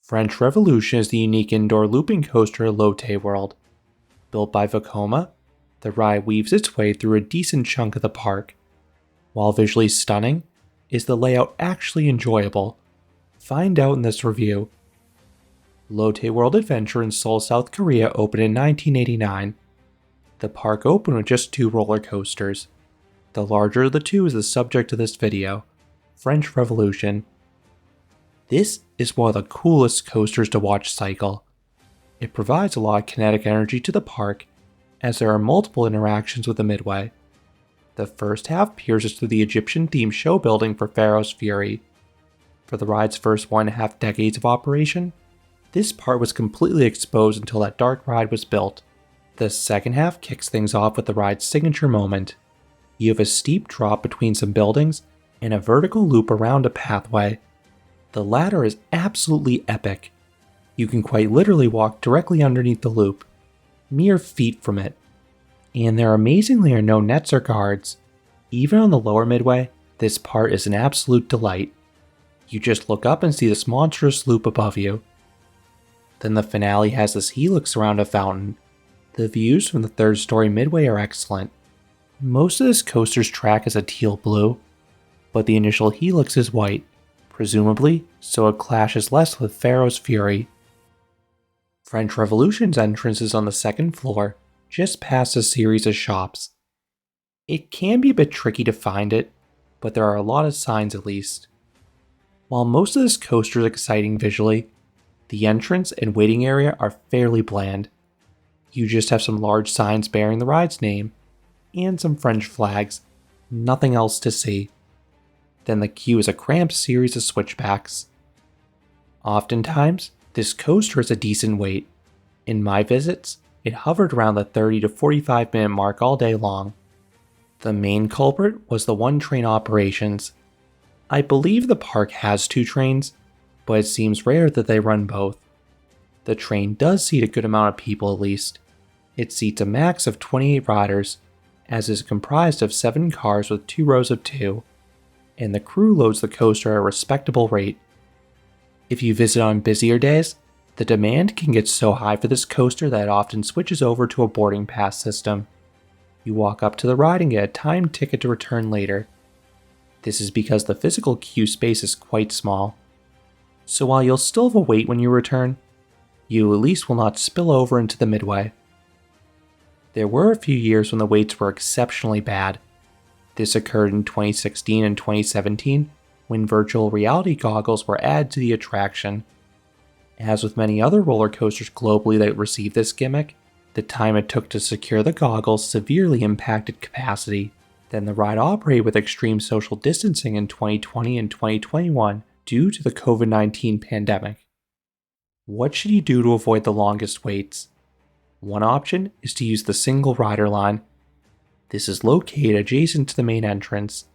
French Revolution is the unique indoor looping coaster at Lotte World. Built by Vekoma, the ride weaves its way through a decent chunk of the park. While visually stunning, is the layout actually enjoyable? Find out in this review. Lotte World Adventure in Seoul, South Korea opened in 1989. The park opened with just 2 roller coasters. The larger of the 2 is the subject of this video, French Revolution. This is one of the coolest coasters to watch cycle. It provides a lot of kinetic energy to the park, as there are multiple interactions with the midway. The first half pierces through the Egyptian-themed show building for Pharaoh's Fury. For the ride's first 1.5 decades of operation, this part was completely exposed until that dark ride was built. The second half kicks things off with the ride's signature moment. You have a steep drop between some buildings and a vertical loop around a pathway. The latter is absolutely epic. You can quite literally walk directly underneath the loop, mere feet from it. And there amazingly are no nets or guards. Even on the lower midway, this part is an absolute delight. You just look up and see this monstrous loop above you. Then the finale has this helix around a fountain. The views from the 3rd story midway are excellent. Most of this coaster's track is a teal blue, but the initial helix is white, presumably so it clashes less with Pharaoh's Fury. French Revolution's entrance is on the 2nd floor, just past a series of shops. It can be a bit tricky to find it, but there are a lot of signs at least. While most of this coaster is exciting visually, the entrance and waiting area are fairly bland. You just have some large signs bearing the ride's name, and some French flags, nothing else to see. Then the queue is a cramped series of switchbacks. Oftentimes, this coaster is a decent wait. In my visits, it hovered around the 30 to 45 minute mark all day long. The main culprit was the 1-train operations. I believe the park has 2 trains, but it seems rare that they run both. The train does seat a good amount of people at least. It seats a max of 28 riders, as is comprised of 7 cars with 2 rows of 2, and the crew loads the coaster at a respectable rate. If you visit on busier days, the demand can get so high for this coaster that it often switches over to a boarding pass system. You walk up to the ride and get a timed ticket to return later. This is because the physical queue space is quite small. So while you'll still have a wait when you return, you at least will not spill over into the midway. There were a few years when the waits were exceptionally bad. This occurred in 2016 and 2017 when virtual reality goggles were added to the attraction. As with many other roller coasters globally that received this gimmick, the time it took to secure the goggles severely impacted capacity. Then the ride operated with extreme social distancing in 2020 and 2021 due to the COVID-19 pandemic. What should you do to avoid the longest waits? One option is to use the single rider line. This is located adjacent to the main entrance.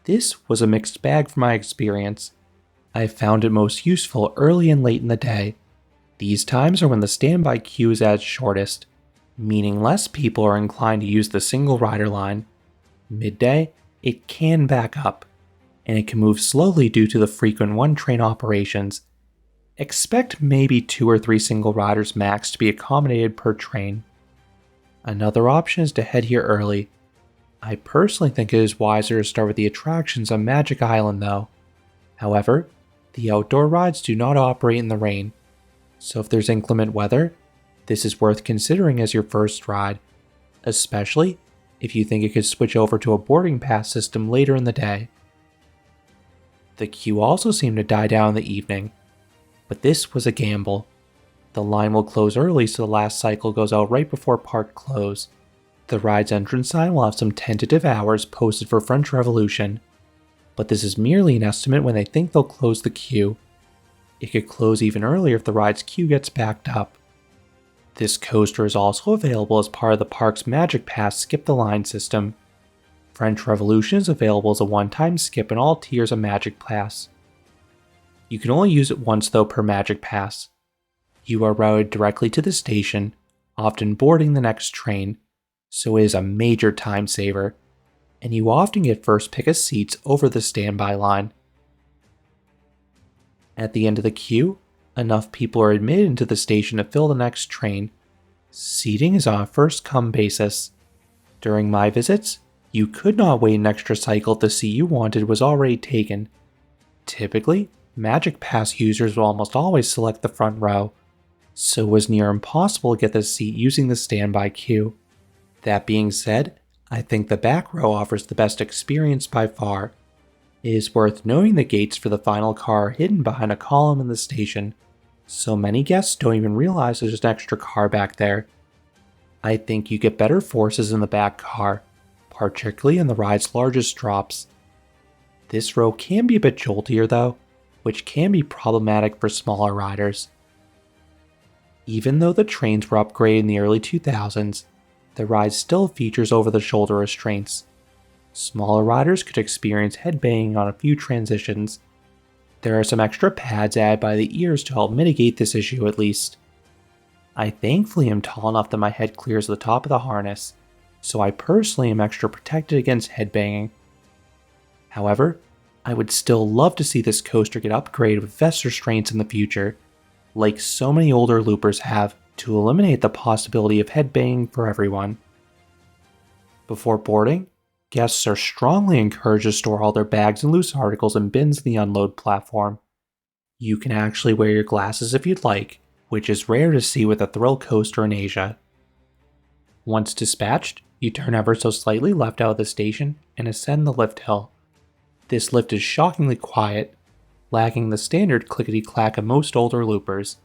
This was a mixed bag from my experience. I found it most useful early and late in the day. These times are when the standby queue is at its shortest, meaning less people are inclined to use the single rider line. Midday, it can back up, and it can move slowly due to the frequent 1-train operations. Expect maybe 2 or 3 single riders max to be accommodated per train. Another option is to head here early. I personally think it is wiser to start with the attractions on Magic Island though. However, the outdoor rides do not operate in the rain, so if there's inclement weather, this is worth considering as your first ride, especially if you think it could switch over to a boarding pass system later in the day. The queue also seemed to die down in the evening, but this was a gamble. The line will close early so the last cycle goes out right before park close. The ride's entrance sign will have some tentative hours posted for French Revolution, but this is merely an estimate when they think they'll close the queue. It could close even earlier if the ride's queue gets backed up. This coaster is also available as part of the park's Magic Pass Skip the Line system. French Revolution is available as a one-time skip in all tiers of Magic Pass. You can only use it once though per Magic Pass. You are routed directly to the station, often boarding the next train, so it is a major time saver, and you often get first pick of seats over the standby line. At the end of the queue, Enough people are admitted into the station to fill the next train. Seating is on a first-come basis. During my visits, you could not wait an extra cycle if the seat you wanted was already taken. Typically, Magic Pass users will almost always select the front row, so it was near impossible to get this seat using the standby queue. That being said, I think the back row offers the best experience by far. It is worth noting the gates for the final car are hidden behind a column in the station, so many guests don't even realize there's an extra car back there. I think you get better forces in the back car, particularly in the ride's largest drops. This row can be a bit joltier though, which can be problematic for smaller riders. Even though the trains were upgraded in the early 2000s, the ride still features over-the-shoulder restraints. Smaller riders could experience headbanging on a few transitions. There are some extra pads added by the ears to help mitigate this issue at least. I thankfully am tall enough that my head clears the top of the harness, so I personally am extra protected against headbanging. However, I would still love to see this coaster get upgraded with vest restraints in the future, like so many older loopers have, to eliminate the possibility of headbanging for everyone. Before boarding, guests are strongly encouraged to store all their bags and loose articles in bins in the unload platform. You can actually wear your glasses if you'd like, which is rare to see with a thrill coaster in Asia. Once dispatched, you turn ever so slightly left out of the station and ascend the lift hill. This lift is shockingly quiet, lacking the standard clickety-clack of most older loopers.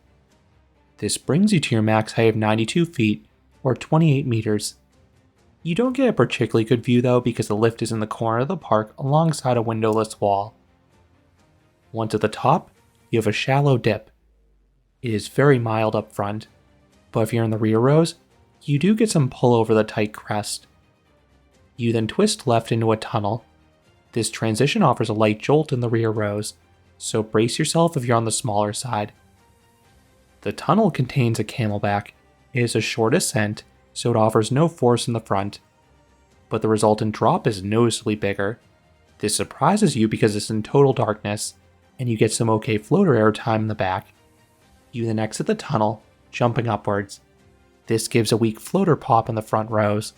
This brings you to your max height of 92 feet, or 28 meters. You don't get a particularly good view though because the lift is in the corner of the park alongside a windowless wall. Once at the top, you have a shallow dip. It is very mild up front, but if you're in the rear rows, you do get some pull over the tight crest. You then twist left into a tunnel. This transition offers a light jolt in the rear rows, so brace yourself if you're on the smaller side. The tunnel contains a camelback. It is a short ascent, so it offers no force in the front, but the resultant drop is noticeably bigger. This surprises you because it's in total darkness, and you get some okay floater airtime in the back. You then exit the tunnel, jumping upwards. This gives a weak floater pop in the front rows.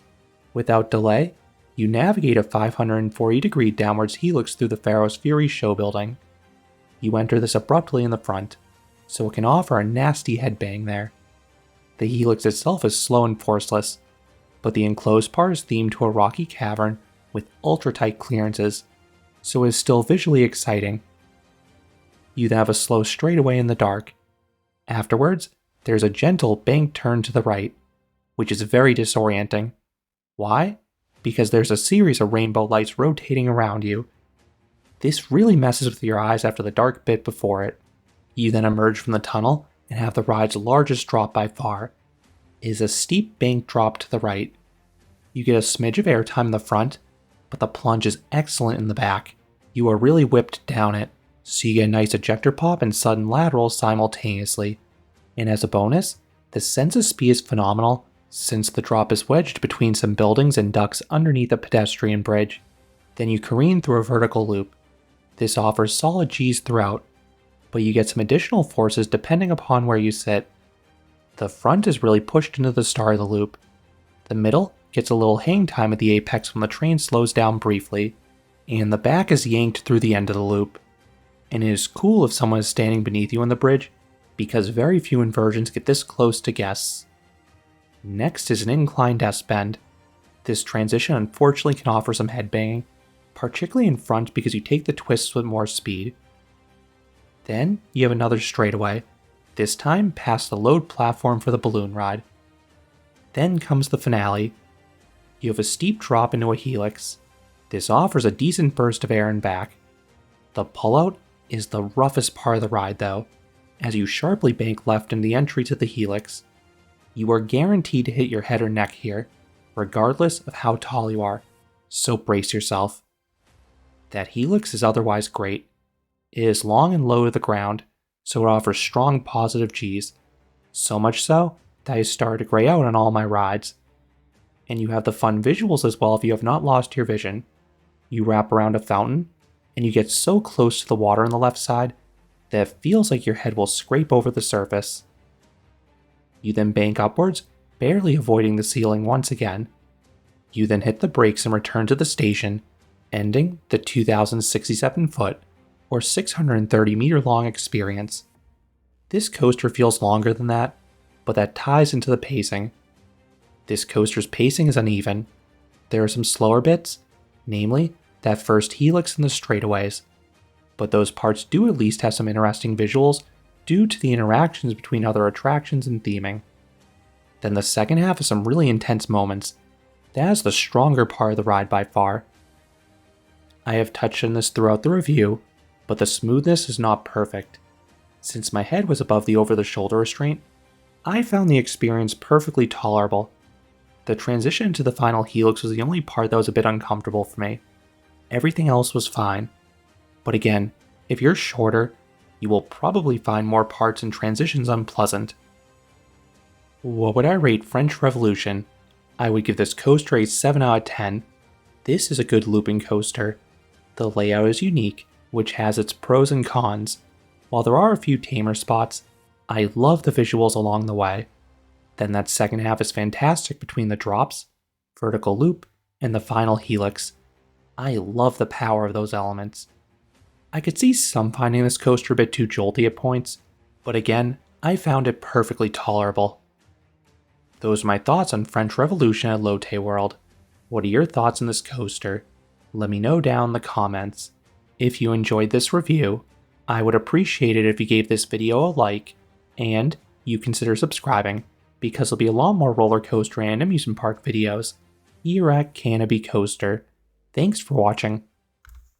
Without delay, you navigate a 540-degree downwards helix through the Pharaoh's Fury show building. You enter this abruptly in the front, so it can offer a nasty headbang there. The helix itself is slow and forceless, but the enclosed part is themed to a rocky cavern with ultra-tight clearances, so it is still visually exciting. You then have a slow straightaway in the dark. Afterwards, there's a gentle bank turn to the right, which is very disorienting. Why? Because there's a series of rainbow lights rotating around you. This really messes with your eyes after the dark bit before it. You then emerge from the tunnel and have the ride's largest drop by far. It is a steep bank drop to the right. You get a smidge of airtime in the front, but the plunge is excellent in the back. You are really whipped down it, so you get a nice ejector pop and sudden lateral simultaneously. And as a bonus, the sense of speed is phenomenal since the drop is wedged between some buildings and ducts underneath a pedestrian bridge. Then you careen through a vertical loop. This offers solid Gs throughout, but you get some additional forces depending upon where you sit. The front is really pushed into the start of the loop. The middle gets a little hang time at the apex when the train slows down briefly, and the back is yanked through the end of the loop. And it is cool if someone is standing beneath you on the bridge, because very few inversions get this close to guests. Next is an inclined S-bend. This transition unfortunately can offer some headbanging, particularly in front because you take the twists with more speed. Then you have another straightaway, this time past the load platform for the balloon ride. Then comes the finale. You have a steep drop into a helix. This offers a decent burst of air and back. The pullout is the roughest part of the ride though, as you sharply bank left in the entry to the helix. You are guaranteed to hit your head or neck here, regardless of how tall you are, so brace yourself. That helix is otherwise great. It is long and low to the ground, so it offers strong positive Gs, so much so that I started to gray out on all my rides. And you have the fun visuals as well if you have not lost your vision. You wrap around a fountain, and you get so close to the water on the left side that feels like your head will scrape over the surface. You then bank upwards, barely avoiding the ceiling once again. You then hit the brakes and return to the station, ending the 2,067 foot or 630 meter long experience. This coaster feels longer than that, but that ties into the pacing. This coaster's pacing is uneven. There are some slower bits, namely that first helix and the straightaways, but those parts do at least have some interesting visuals due to the interactions between other attractions and theming. Then the second half has some really intense moments. That is the stronger part of the ride by far. I have touched on this throughout the review, but the smoothness is not perfect. Since my head was above the over-the-shoulder restraint, I found the experience perfectly tolerable. The transition to the final helix was the only part that was a bit uncomfortable for me. Everything else was fine. But again, if you're shorter, you will probably find more parts and transitions unpleasant. What would I rate French Revolution? I would give this coaster a 7 out of 10. This is a good looping coaster. The layout is unique, which has its pros and cons. While there are a few tamer spots, I love the visuals along the way. Then that second half is fantastic between the drops, vertical loop, and the final helix. I love the power of those elements. I could see some finding this coaster a bit too jolty at points, but again, I found it perfectly tolerable. Those are my thoughts on French Revolution at Lotte World. What are your thoughts on this coaster? Let me know down in the comments. If you enjoyed this review, I would appreciate it if you gave this video a like, and you consider subscribing, because there'll be a lot more roller coaster and amusement park videos here at Canopy Coaster. Thanks for watching.